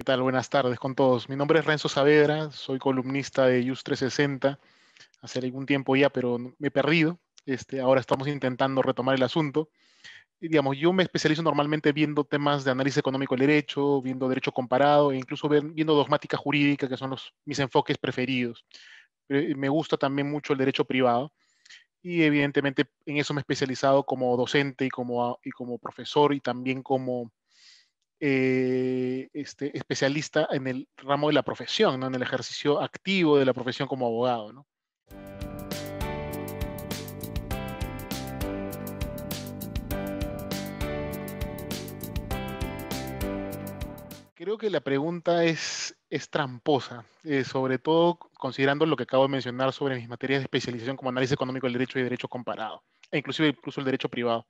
¿Qué tal? Buenas tardes con todos. Mi nombre es Renzo Saavedra, soy columnista de Just 360 hace algún tiempo ya, pero me he perdido. Ahora estamos intentando retomar el asunto. Y, digamos, yo me especializo normalmente viendo temas de análisis económico del derecho, viendo derecho comparado e incluso viendo dogmática jurídica, que son mis enfoques preferidos. Me gusta también mucho el derecho privado y evidentemente en eso me he especializado como docente y como profesor y también como especialista en el ramo de la profesión, ¿no? En el ejercicio activo de la profesión como abogado, ¿no? Creo que la pregunta es tramposa, sobre todo considerando lo que acabo de mencionar sobre mis materias de especialización como análisis económico del derecho y derecho comparado, e incluso el derecho privado.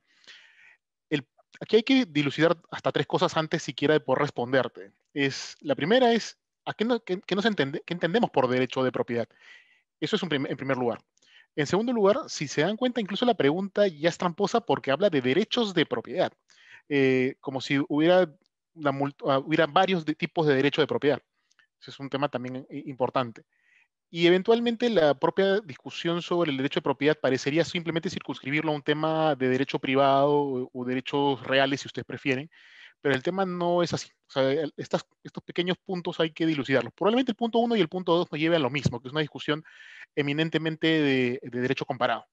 El- Aquí hay que dilucidar hasta tres cosas antes siquiera de poder responderte. La primera es, ¿qué entendemos por derecho de propiedad? Eso es en primer lugar. En segundo lugar, si se dan cuenta, incluso la pregunta ya es tramposa porque habla de derechos de propiedad, como si hubiera varios tipos de derecho de propiedad. Ese es un tema también importante. Y eventualmente la propia discusión sobre el derecho de propiedad parecería simplemente circunscribirlo a un tema de derecho privado o derechos reales, si ustedes prefieren, pero el tema no es así. O sea, estos pequeños puntos hay que dilucidarlos. Probablemente el punto uno y el punto dos nos lleven a lo mismo, que es una discusión eminentemente de derecho comparado.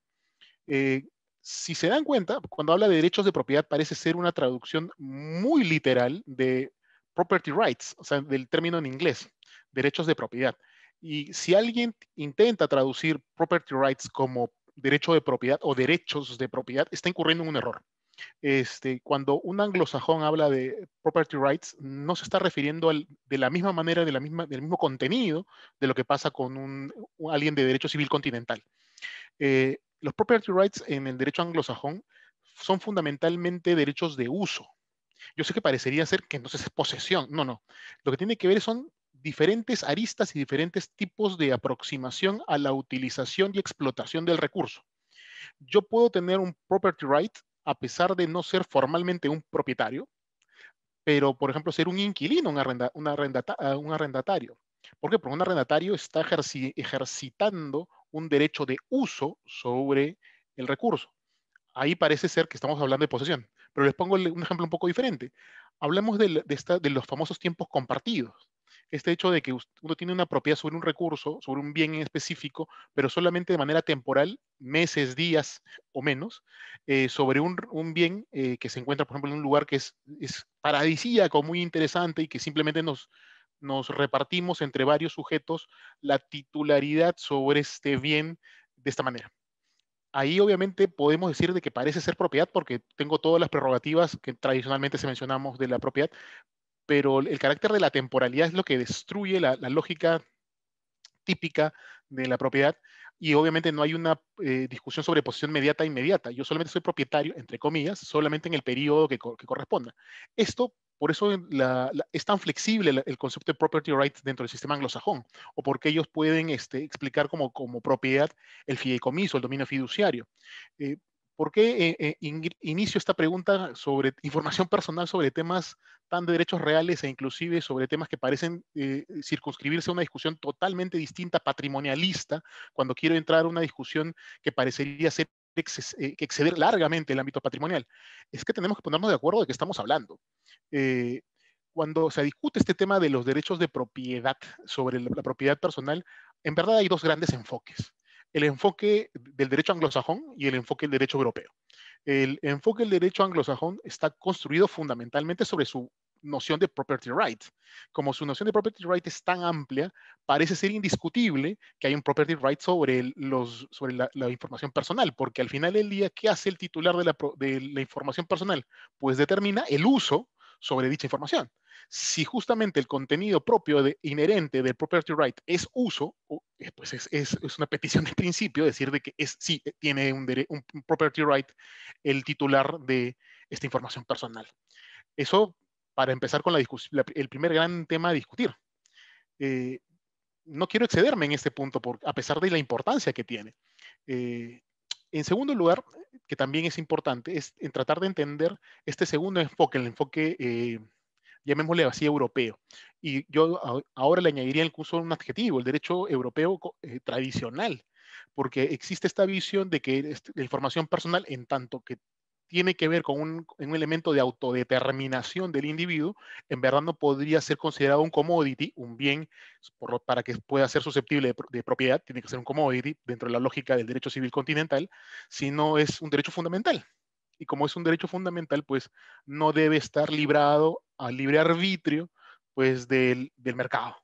Eh, si se dan cuenta, cuando habla de derechos de propiedad parece ser una traducción muy literal de property rights, o sea, del término en inglés, derechos de propiedad. Y si alguien intenta traducir property rights como derecho de propiedad o derechos de propiedad, está incurriendo en un error. Cuando un anglosajón habla de property rights, no se está refiriendo de la misma manera, del mismo contenido de lo que pasa con alguien de derecho civil continental. Los property rights en el derecho anglosajón son fundamentalmente derechos de uso. Yo sé que parecería ser que entonces es posesión. No, no. Lo que tiene que ver son diferentes aristas y diferentes tipos de aproximación a la utilización y explotación del recurso. Yo puedo tener un property right a pesar de no ser formalmente un propietario, pero por ejemplo ser un inquilino, un arrendatario. ¿Por qué? Porque un arrendatario está ejercitando un derecho de uso sobre el recurso. Ahí parece ser que estamos hablando de posesión, pero les pongo un ejemplo un poco diferente. Hablemos de los famosos tiempos compartidos. Este hecho de que uno tiene una propiedad sobre un recurso, sobre un bien en específico, pero solamente de manera temporal, meses, días o menos, sobre un bien que se encuentra, por ejemplo, en un lugar que es paradisíaco, muy interesante y que simplemente nos repartimos entre varios sujetos la titularidad sobre este bien de esta manera. Ahí obviamente podemos decir de que parece ser propiedad porque tengo todas las prerrogativas que tradicionalmente se mencionamos de la propiedad, pero el carácter de la temporalidad es lo que destruye la lógica típica de la propiedad y obviamente no hay una discusión sobre posesión inmediata. Yo solamente soy propietario, entre comillas, solamente en el periodo que corresponda. Esto, por eso es tan flexible el concepto de property rights dentro del sistema anglosajón, o porque ellos pueden explicar como propiedad el fideicomiso, el dominio fiduciario. Eh, ¿Por qué inicio esta pregunta sobre información personal sobre temas tan de derechos reales e inclusive sobre temas que parecen circunscribirse a una discusión totalmente distinta, patrimonialista, cuando quiero entrar a una discusión que parecería ser que exceder largamente el ámbito patrimonial? Es que tenemos que ponernos de acuerdo de qué estamos hablando. Eh, Cuando se discute este tema de los derechos de propiedad sobre la propiedad personal, en verdad hay dos grandes enfoques. El enfoque del derecho anglosajón y el enfoque del derecho europeo. El enfoque del derecho anglosajón está construido fundamentalmente sobre su noción de property right. Como su noción de property right es tan amplia, parece ser indiscutible que hay un property right sobre la información personal, porque al final del día, ¿qué hace el titular de la información personal? Pues determina el uso sobre dicha información. Si justamente el contenido propio inherente del property right es uso, pues es una petición de principio decir de que sí tiene un property right el titular de esta información personal. Eso para empezar con la discusión, el primer gran tema a discutir. Eh, no quiero excederme en este punto, a pesar de la importancia que tiene. Eh, en segundo lugar, que también es importante, es en tratar de entender este segundo enfoque, el enfoque llamémosle así europeo. Y yo ahora le añadiría incluso un adjetivo, el derecho europeo tradicional, porque existe esta visión de que la información personal, en tanto que tiene que ver con un elemento de autodeterminación del individuo, en verdad no podría ser considerado un commodity, un bien, para que pueda ser susceptible de propiedad, tiene que ser un commodity dentro de la lógica del derecho civil continental, sino es un derecho fundamental. Y como es un derecho fundamental, pues no debe estar librado al libre arbitrio pues, del mercado.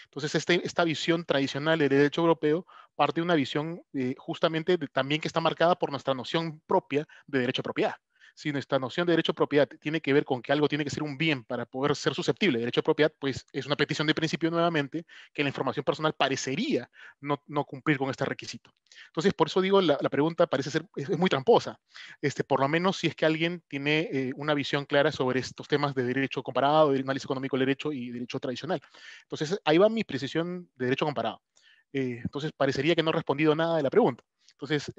Entonces, esta visión tradicional del derecho europeo parte de una visión justamente también que está marcada por nuestra noción propia de derecho de propiedad. Si nuestra noción de derecho de propiedad tiene que ver con que algo tiene que ser un bien para poder ser susceptible de derecho de propiedad, pues es una petición de principio nuevamente que la información personal parecería no cumplir con este requisito. Entonces, por eso digo, la pregunta parece ser es muy tramposa. Por lo menos si es que alguien tiene una visión clara sobre estos temas de derecho comparado, de análisis económico del derecho y derecho tradicional. Entonces, ahí va mi precisión de derecho comparado. Entonces, parecería que no he respondido nada de la pregunta. Entonces,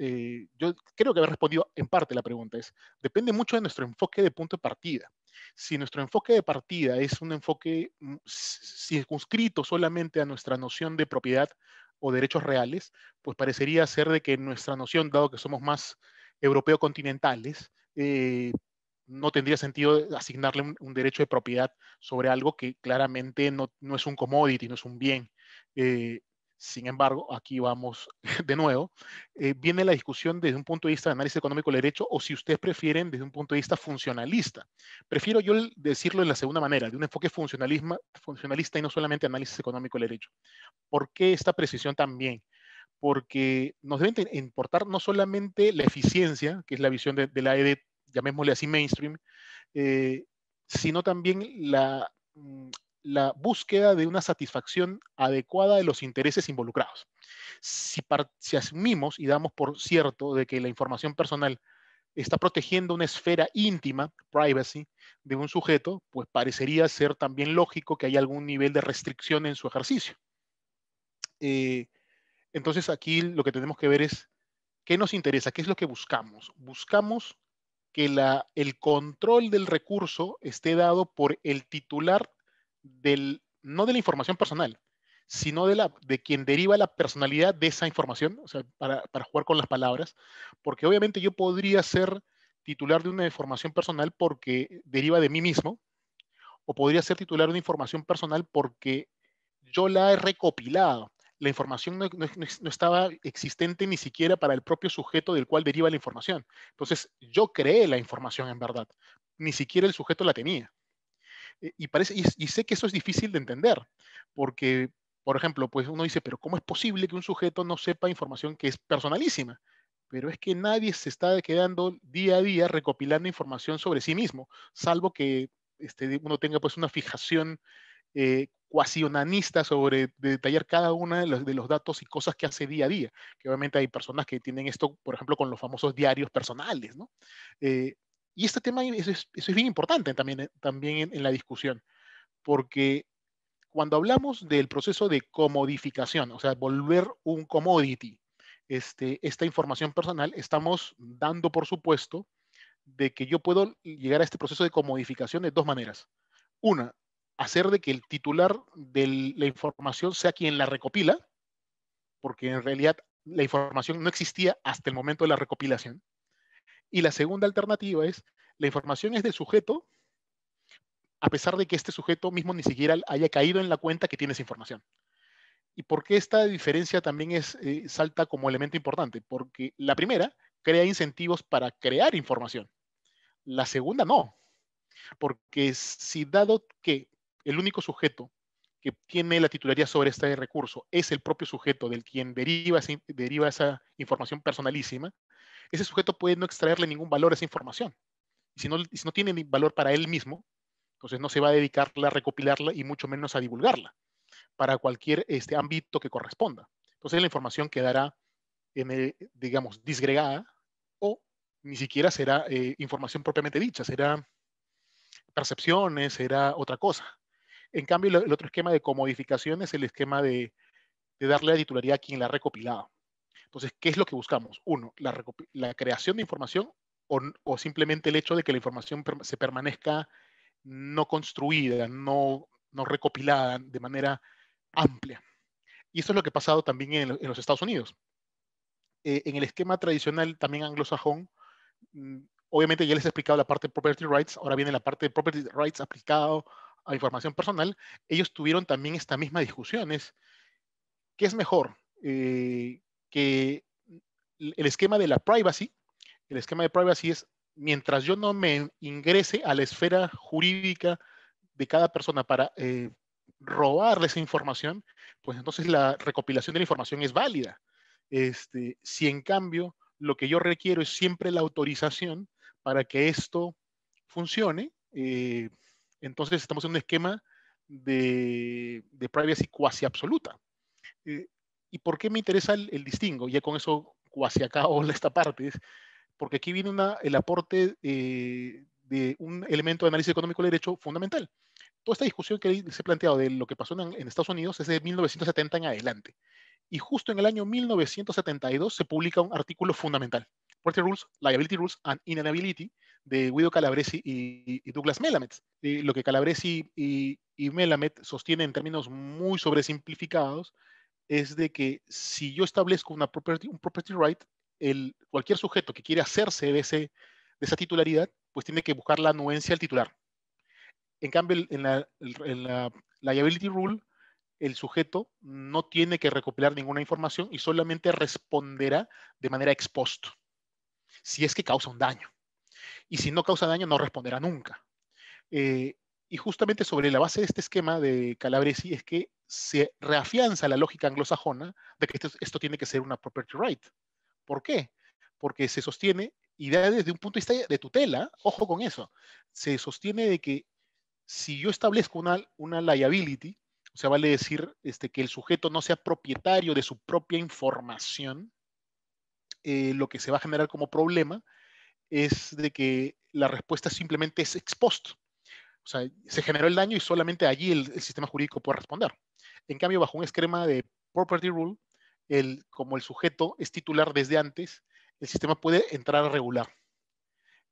yo creo que haber respondido en parte la pregunta. Depende mucho de nuestro enfoque de punto de partida. Si nuestro enfoque de partida es un enfoque circunscrito solamente a nuestra noción de propiedad o derechos reales, pues parecería ser de que nuestra noción, dado que somos más europeo continentales, no tendría sentido asignarle un derecho de propiedad sobre algo que claramente no es un commodity, no es un bien. Eh, Sin embargo, aquí vamos de nuevo, viene la discusión desde un punto de vista de análisis económico del derecho o si ustedes prefieren desde un punto de vista funcionalista. Prefiero yo decirlo de la segunda manera, de un enfoque funcionalista y no solamente análisis económico del derecho. ¿Por qué esta precisión también? Porque nos deben importar no solamente la eficiencia, que es la visión de la ED, llamémosle así mainstream, eh, sino también la búsqueda de una satisfacción adecuada de los intereses involucrados. Si asumimos y damos por cierto de que la información personal está protegiendo una esfera íntima, privacy, de un sujeto, pues parecería ser también lógico que haya algún nivel de restricción en su ejercicio. Eh, entonces aquí lo que tenemos que ver es qué nos interesa, qué es lo que buscamos. Buscamos que el control del recurso esté dado por el titular no de la información personal, sino de quien deriva la personalidad de esa información, o sea, para jugar con las palabras, porque obviamente yo podría ser titular de una información personal porque deriva de mí mismo, o podría ser titular de una información personal porque yo la he recopilado. La información no estaba existente ni siquiera para el propio sujeto del cual deriva la información. Entonces, yo creé la información en verdad. Ni siquiera el sujeto la tenía. Y sé que eso es difícil de entender, porque, por ejemplo, pues uno dice, pero ¿cómo es posible que un sujeto no sepa información que es personalísima? Pero es que nadie se está quedando día a día recopilando información sobre sí mismo, salvo que uno tenga pues una fijación cuasi onanista sobre detallar cada uno de los datos y cosas que hace día a día. Que obviamente hay personas que tienen esto, por ejemplo, con los famosos diarios personales, ¿no? Eh, y este tema, eso es bien importante también, también en la discusión, porque cuando hablamos del proceso de comodificación, o sea, volver un commodity, esta información personal, estamos dando por supuesto de que yo puedo llegar a este proceso de comodificación de dos maneras. Una, hacer de que el titular de la información sea quien la recopila, porque en realidad la información no existía hasta el momento de la recopilación. Y la segunda alternativa es, la información es del sujeto, a pesar de que este sujeto mismo ni siquiera haya caído en la cuenta que tiene esa información. ¿Y por qué esta diferencia también salta como elemento importante? Porque la primera crea incentivos para crear información. La segunda no. Porque si dado que el único sujeto que tiene la titularidad sobre este recurso es el propio sujeto del quien deriva esa información personalísima, ese sujeto puede no extraerle ningún valor a esa información. Y si no tiene ni valor para él mismo, entonces no se va a dedicarla a recopilarla y mucho menos a divulgarla para cualquier ámbito que corresponda. Entonces la información quedará, digamos, disgregada o ni siquiera será información propiamente dicha, será percepciones, era otra cosa. En cambio, el otro esquema de comodificación es el esquema de darle la titularidad a quien la ha recopilado. Entonces, ¿qué es lo que buscamos? Uno, la creación de información o simplemente el hecho de que la información se permanezca no construida, no recopilada de manera amplia. Y esto es lo que ha pasado también en los Estados Unidos. En el esquema tradicional también anglosajón, obviamente ya les he explicado la parte de property rights, ahora viene la parte de property rights aplicado a información personal. Ellos tuvieron también esta misma discusión, ¿qué es mejor? Que el esquema de la privacy, el esquema de privacy es, mientras yo no me ingrese a la esfera jurídica de cada persona para robarle esa información, pues entonces la recopilación de la información es válida. Si en cambio lo que yo requiero es siempre la autorización para que esto funcione, entonces estamos en un esquema de privacy cuasi absoluta. Eh, ¿Y por qué me interesa el distingo? Ya con eso cuasi acabo esta parte, es porque aquí viene el aporte de un elemento de análisis económico del derecho fundamental. Toda esta discusión que les he planteado de lo que pasó en Estados Unidos es de 1970 en adelante. Y justo en el año 1972 se publica un artículo fundamental, Property Rules, Liability Rules and Inalienability, de Guido Calabresi y Douglas Melamed. Lo que Calabresi y Melamed sostienen en términos muy sobresimplificados es de que si yo establezco un property right, cualquier sujeto que quiere hacerse de esa titularidad, pues tiene que buscar la anuencia al titular. En cambio, en la liability rule, el sujeto no tiene que recopilar ninguna información y solamente responderá de manera ex post, si es que causa un daño. Y si no causa daño, no responderá nunca. Y justamente sobre la base de este esquema de Calabresi es que se reafianza la lógica anglosajona de que esto tiene que ser una property right. ¿Por qué? Porque se sostiene, y desde un punto de vista de tutela, ojo con eso, se sostiene de que si yo establezco una liability, o sea, vale decir que el sujeto no sea propietario de su propia información, lo que se va a generar como problema es de que la respuesta simplemente es ex post. O sea, se generó el daño y solamente allí el sistema jurídico puede responder. En cambio, bajo un esquema de property rule, como el sujeto es titular desde antes, el sistema puede entrar a regular.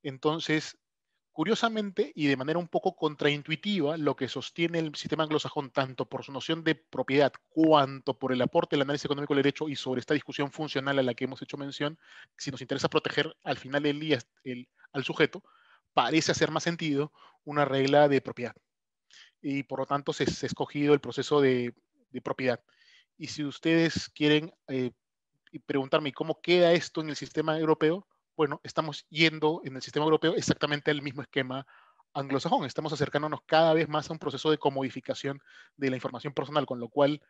Entonces, curiosamente y de manera un poco contraintuitiva, lo que sostiene el sistema anglosajón, tanto por su noción de propiedad, cuanto por el aporte del análisis económico del derecho y sobre esta discusión funcional a la que hemos hecho mención, si nos interesa proteger al final del día al sujeto, parece hacer más sentido una regla de propiedad. Y por lo tanto se ha escogido el proceso de propiedad. Y si ustedes quieren preguntarme cómo queda esto en el sistema europeo, bueno, estamos yendo en el sistema europeo exactamente al mismo esquema anglosajón. Estamos acercándonos cada vez más a un proceso de comodificación de la información personal, con lo cual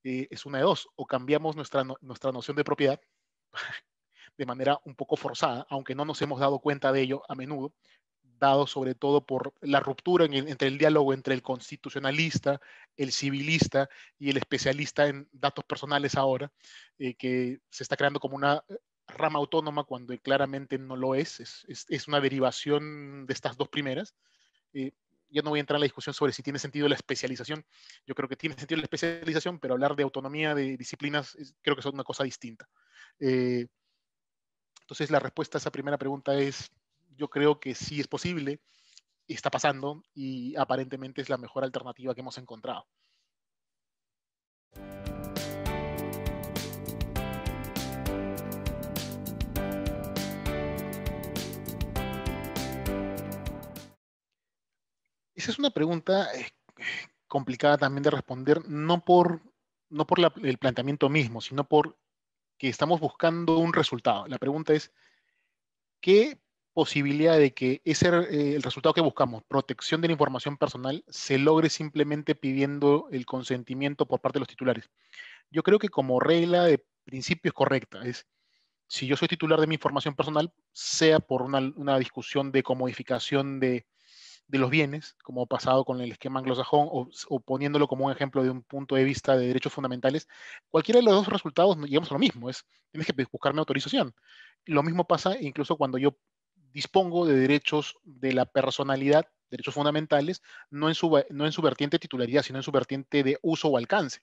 es una de dos: o cambiamos nuestra noción de propiedad de manera un poco forzada, aunque no nos hemos dado cuenta de ello a menudo, dado sobre todo por la ruptura entre el diálogo entre el constitucionalista, el civilista y el especialista en datos personales ahora, que se está creando como una rama autónoma cuando claramente no lo es una derivación de estas dos primeras. Eh, ya no voy a entrar en la discusión sobre si tiene sentido la especialización. Yo creo que tiene sentido la especialización, pero hablar de autonomía de disciplinas creo que es una cosa distinta. Eh, entonces, la respuesta a esa primera pregunta es, yo creo que sí es posible, está pasando y aparentemente es la mejor alternativa que hemos encontrado. Esa es una pregunta complicada también de responder, no por el planteamiento mismo, sino por que estamos buscando un resultado. La pregunta es, ¿qué posibilidad de que el resultado que buscamos, protección de la información personal, se logre simplemente pidiendo el consentimiento por parte de los titulares? Yo creo que como regla de principio es correcta. Si yo soy titular de mi información personal, sea por una discusión de comodificación de los bienes, como ha pasado con el esquema anglosajón, o poniéndolo como un ejemplo de un punto de vista de derechos fundamentales, cualquiera de los dos resultados llegamos a lo mismo, tienes que buscarme autorización. Lo mismo pasa incluso cuando yo dispongo de derechos de la personalidad, derechos fundamentales, no en su vertiente titularidad, sino en su vertiente de uso o alcance,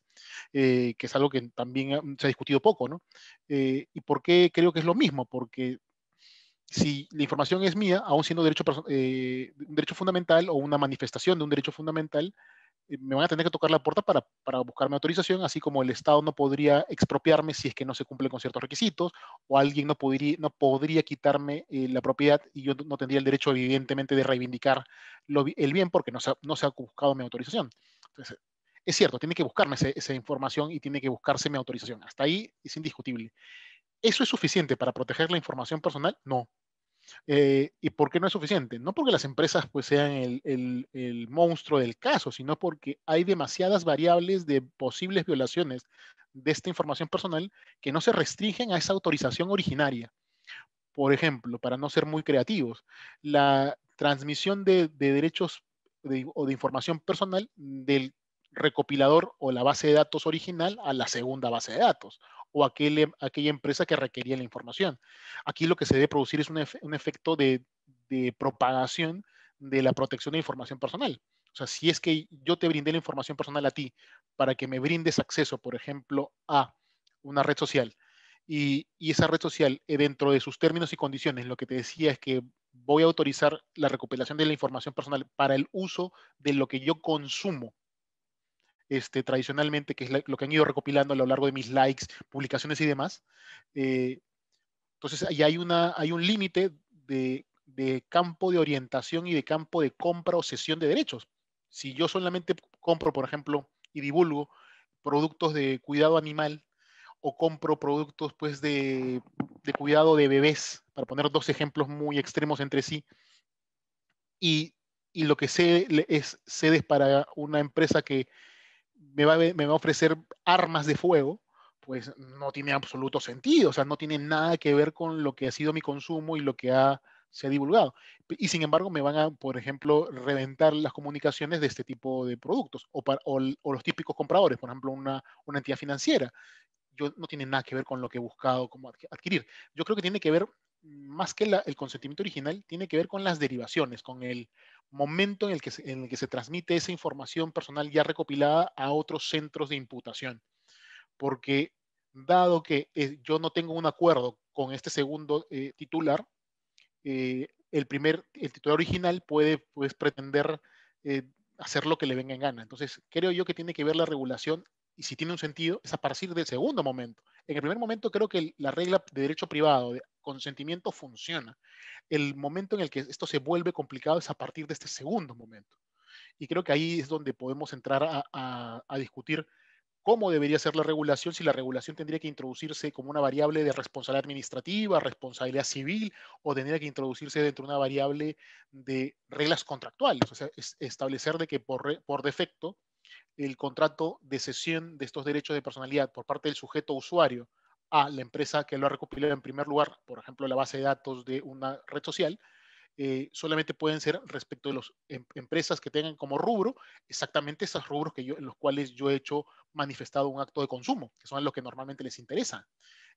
que es algo que también se ha discutido poco, ¿no? ¿Y por qué creo que es lo mismo? Porque si la información es mía, aún siendo un derecho fundamental o una manifestación de un derecho fundamental, me van a tener que tocar la puerta para buscarme autorización, así como el Estado no podría expropiarme si es que no se cumple con ciertos requisitos, o alguien no podría quitarme la propiedad y yo no tendría el derecho, evidentemente, de reivindicar el bien porque no se ha buscado mi autorización. Entonces, es cierto, tiene que buscarme esa información y tiene que buscarse mi autorización. Hasta ahí es indiscutible. ¿Eso es suficiente para proteger la información personal? No. ¿Y por qué no es suficiente? No porque las empresas pues sean el monstruo del caso, sino porque hay demasiadas variables de posibles violaciones de esta información personal que no se restringen a esa autorización originaria. Por ejemplo, para no ser muy creativos, la transmisión de derechos o de información personal del recopilador o la base de datos original a la segunda base de datos o aquella empresa que requería la información. Aquí lo que se debe producir es un efecto de propagación de la protección de información personal. O sea, si es que yo te brindé la información personal a ti para que me brindes acceso, por ejemplo, a una red social, y esa red social, dentro de sus términos y condiciones, lo que te decía es que voy a autorizar la recopilación de la información personal para el uso de lo que yo consumo tradicionalmente, que es lo que han ido recopilando a lo largo de mis likes, publicaciones y demás. eh, entonces, ahí hay un límite de campo de orientación y de campo de compra o cesión de derechos. Si yo solamente compro, por ejemplo, y divulgo productos de cuidado animal, o compro productos pues de cuidado de bebés, para poner dos ejemplos muy extremos entre sí, y, y lo que cedes para una empresa que me va a ofrecer armas de fuego, pues no tiene absoluto sentido, o sea, no tiene nada que ver con lo que ha sido mi consumo y lo que se ha divulgado. Y sin embargo, me van a, por ejemplo, reventar las comunicaciones de este tipo de productos o los típicos compradores, por ejemplo, una entidad financiera no tiene nada que ver con lo que he buscado como adquirir. Yo creo que tiene que ver, más que el consentimiento original, tiene que ver con las derivaciones, con el momento en el que se transmite esa información personal ya recopilada a otros centros de imputación. Porque dado que yo no tengo un acuerdo con este segundo titular, el titular original puede pues, pretender eh, hacer lo que le venga en gana. Entonces, creo yo que tiene que ver la regulación y si tiene un sentido es a partir del segundo momento. En el primer momento creo que la regla de derecho privado, de consentimiento, funciona. El momento en el que esto se vuelve complicado es a partir de este segundo momento. Y creo que ahí es donde podemos entrar a discutir cómo debería ser la regulación, si la regulación tendría que introducirse como una variable de responsabilidad administrativa, responsabilidad civil, o tendría que introducirse dentro de una variable de reglas contractuales, o sea, establecer de que por defecto el contrato de cesión de estos derechos de personalidad por parte del sujeto usuario a la empresa que lo ha recopilado en primer lugar, por ejemplo, la base de datos de una red social, solamente pueden ser respecto de las empresas que tengan como rubro exactamente esos rubros en los cuales yo he hecho manifestado un acto de consumo, que son los que normalmente les interesa.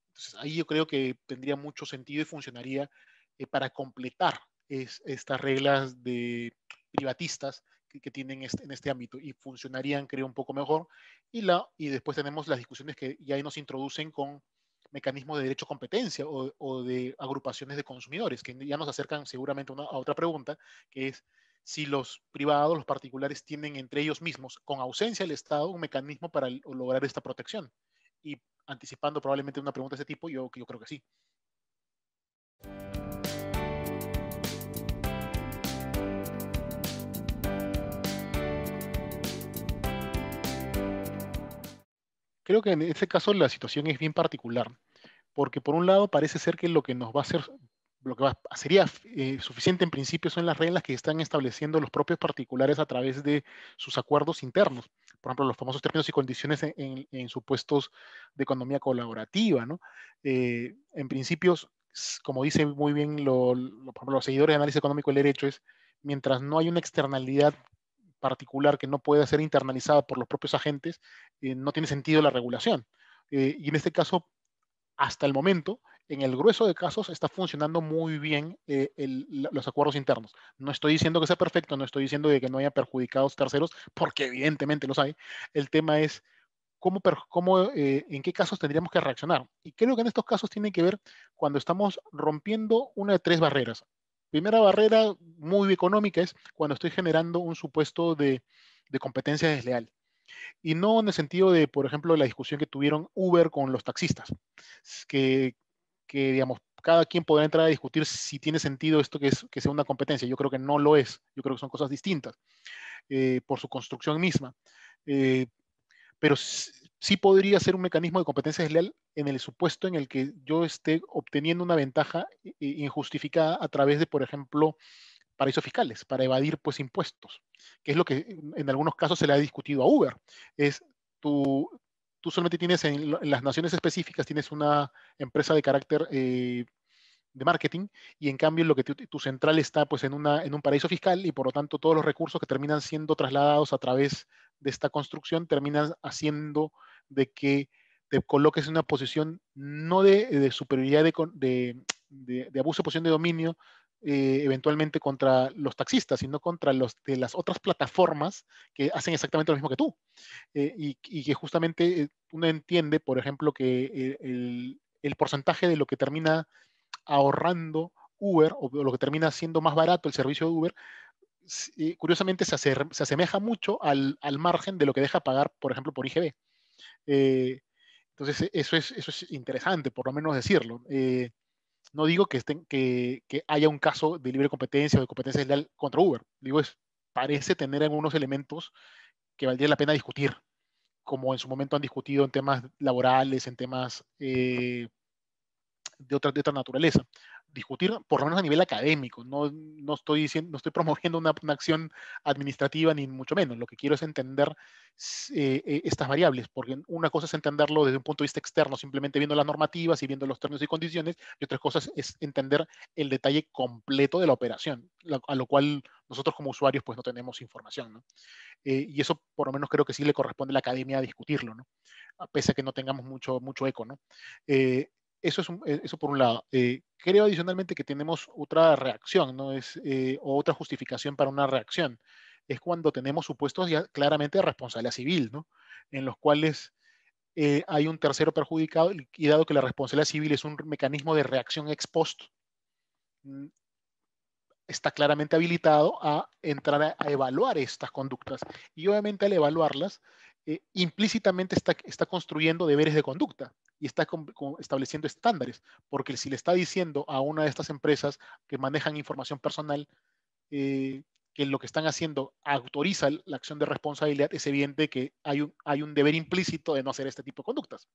Entonces, ahí yo creo que tendría mucho sentido y funcionaría para completar estas reglas privatistas que tienen en este ámbito y funcionarían, creo, un poco mejor. Y después tenemos las discusiones que ya ahí nos introducen con mecanismos de derecho a competencia o de agrupaciones de consumidores, que ya nos acercan seguramente a otra pregunta, que es si los privados, los particulares, tienen entre ellos mismos, con ausencia del Estado, un mecanismo para lograr esta protección. Y anticipando probablemente una pregunta de ese tipo, yo creo que sí. Creo que en este caso la situación es bien particular, porque por un lado parece ser que lo que nos va a hacer, sería suficiente en principio son las reglas que están estableciendo los propios particulares a través de sus acuerdos internos. Por ejemplo, los famosos términos y condiciones en supuestos de economía colaborativa, ¿no? En principios, como dice muy bien por ejemplo, los seguidores de análisis económico del derecho, es mientras no hay una externalidad particular que no pueda ser internalizada por los propios agentes, no tiene sentido la regulación. Y en este caso, hasta el momento, en el grueso de casos, está funcionando muy bien los acuerdos internos. No estoy diciendo que sea perfecto, no estoy diciendo de que no haya perjudicados terceros, porque evidentemente los hay. El tema es en qué casos tendríamos que reaccionar. Y creo que en estos casos tiene que ver cuando estamos rompiendo una de tres barreras. Primera barrera muy económica es cuando estoy generando un supuesto de competencia desleal. Y no en el sentido de, por ejemplo, la discusión que tuvieron Uber con los taxistas, que, digamos, cada quien podrá entrar a discutir si tiene sentido esto que sea una competencia. Yo creo que no lo es. Yo creo que son cosas distintas por su construcción misma. Eh, pero sí podría ser un mecanismo de competencia desleal en el supuesto en el que yo esté obteniendo una ventaja injustificada a través de, por ejemplo, paraísos fiscales, para evadir pues impuestos, que es lo que en algunos casos se le ha discutido a Uber. Es tú, tú solamente tienes en las naciones específicas, tienes una empresa de carácter de marketing y en cambio lo que tu central está pues en un paraíso fiscal y por lo tanto todos los recursos que terminan siendo trasladados a través de esta construcción terminan haciendo de que te coloques en una posición no de superioridad de abuso de posición de dominio eventualmente contra los taxistas, sino contra los de las otras plataformas que hacen exactamente lo mismo que tú. Y que justamente uno entiende, por ejemplo, que el porcentaje de lo que termina ahorrando Uber o lo que termina siendo más barato el servicio de Uber, curiosamente se asemeja mucho al margen de lo que deja pagar, por ejemplo, por IGB. Eh, entonces, eso es interesante, por lo menos decirlo. No digo que haya un caso de libre competencia o de competencia desleal contra Uber. Digo, parece tener algunos elementos que valdría la pena discutir, como en su momento han discutido en temas laborales, en temas de otra naturaleza. Discutir, por lo menos a nivel académico. No estoy diciendo, no estoy promoviendo una acción administrativa, ni mucho menos. Lo que quiero es entender estas variables, porque una cosa es entenderlo desde un punto de vista externo, simplemente viendo las normativas y viendo los términos y condiciones, y otra cosa es entender el detalle completo de la operación, a lo cual nosotros como usuarios pues no tenemos información, ¿no? Y eso por lo menos creo que sí le corresponde a la academia discutirlo, ¿no? A pese a que no tengamos mucho eco, ¿no? Eh, eso por un lado. Creo adicionalmente que tenemos otra reacción, ¿no? O otra justificación para una reacción. Es cuando tenemos supuestos ya claramente de responsabilidad civil, ¿no? En los cuales hay un tercero perjudicado y dado que la responsabilidad civil es un mecanismo de reacción ex post, mm, está claramente habilitado a entrar a evaluar estas conductas. Y obviamente al evaluarlas, implícitamente está construyendo deberes de conducta y está estableciendo estándares, porque si le está diciendo a una de estas empresas que manejan información personal que lo que están haciendo autoriza la acción de responsabilidad, es evidente que hay un deber implícito de no hacer este tipo de conductas.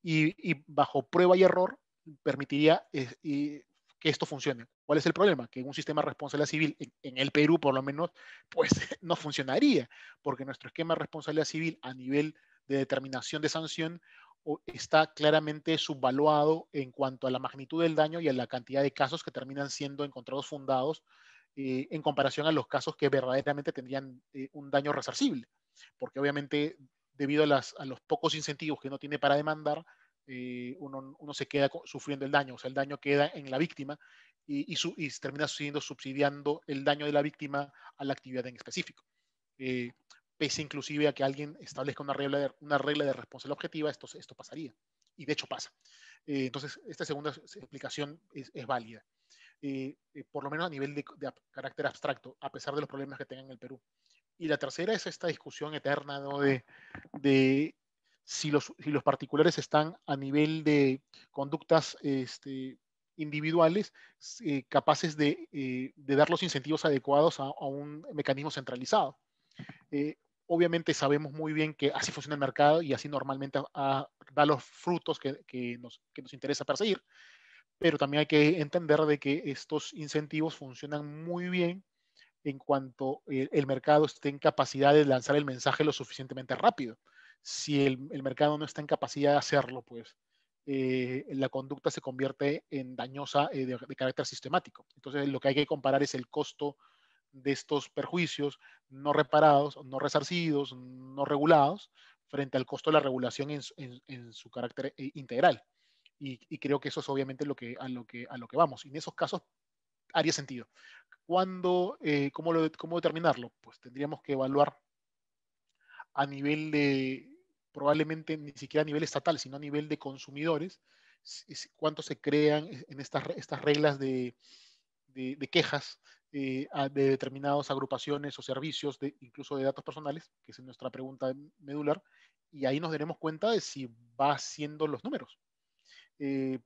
Y bajo prueba y error permitiría que esto funcione. ¿Cuál es el problema? Que un sistema de responsabilidad civil en el Perú, por lo menos, pues no funcionaría, porque nuestro esquema de responsabilidad civil a nivel de determinación de sanción está claramente subvaluado en cuanto a la magnitud del daño y a la cantidad de casos que terminan siendo encontrados fundados en comparación a los casos que verdaderamente tendrían un daño resarcible. Porque obviamente, debido a los pocos incentivos que uno tiene para demandar, uno se queda sufriendo el daño, o sea, el daño queda en la víctima y termina siendo subsidiando el daño de la víctima a la actividad en específico. Eh, Pese inclusive a que alguien establezca una regla de responsabilidad objetiva, esto pasaría. Y de hecho pasa. Entonces, esta segunda explicación es válida. Por lo menos a nivel de carácter abstracto, a pesar de los problemas que tenga en el Perú. Y la tercera es esta discusión eterna, ¿no? De si los particulares están a nivel de conductas individuales capaces de dar los incentivos adecuados a un mecanismo centralizado. Eh, Obviamente sabemos muy bien que así funciona el mercado y así normalmente da los frutos que nos interesa perseguir, pero también hay que entender de que estos incentivos funcionan muy bien en cuanto el mercado esté en capacidad de lanzar el mensaje lo suficientemente rápido. Si el mercado no está en capacidad de hacerlo, pues la conducta se convierte en dañosa de carácter sistemático. Entonces, lo que hay que comparar es el costo de estos perjuicios no reparados, no resarcidos, no regulados, frente al costo de la regulación en su carácter integral. Y creo que eso es obviamente a lo que vamos. Y en esos casos haría sentido. ¿Cómo determinarlo? Pues tendríamos que evaluar a nivel de, probablemente ni siquiera a nivel estatal, sino a nivel de consumidores, cuánto se crean en estas reglas de quejas de determinadas agrupaciones o servicios, incluso de datos personales, que es nuestra pregunta medular, y ahí nos daremos cuenta de si va haciendo los números.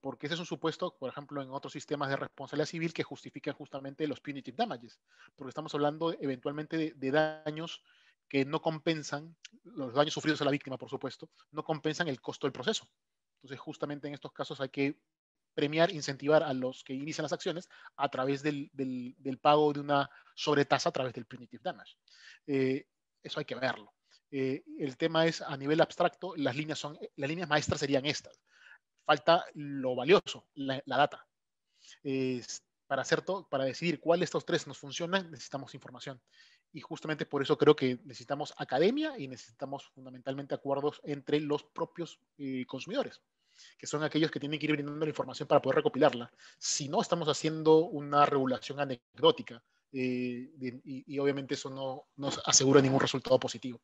Porque ese es un supuesto, por ejemplo, en otros sistemas de responsabilidad civil que justifican justamente los punitive damages, porque estamos hablando eventualmente de daños que no compensan, los daños sufridos a la víctima, por supuesto, no compensan el costo del proceso. Entonces, justamente en estos casos hay que premiar, incentivar a los que inician las acciones a través del pago de una sobretasa a través del punitive damage. Eso hay que verlo. El tema es, a nivel abstracto, las líneas maestras serían estas. Falta lo valioso, la data. Para decidir cuál de estos tres nos funcionan, necesitamos información. Y justamente por eso creo que necesitamos academia y necesitamos fundamentalmente acuerdos entre los propios consumidores, que son aquellos que tienen que ir brindando la información para poder recopilarla. Si no, estamos haciendo una regulación anecdótica y obviamente eso no nos asegura ningún resultado positivo.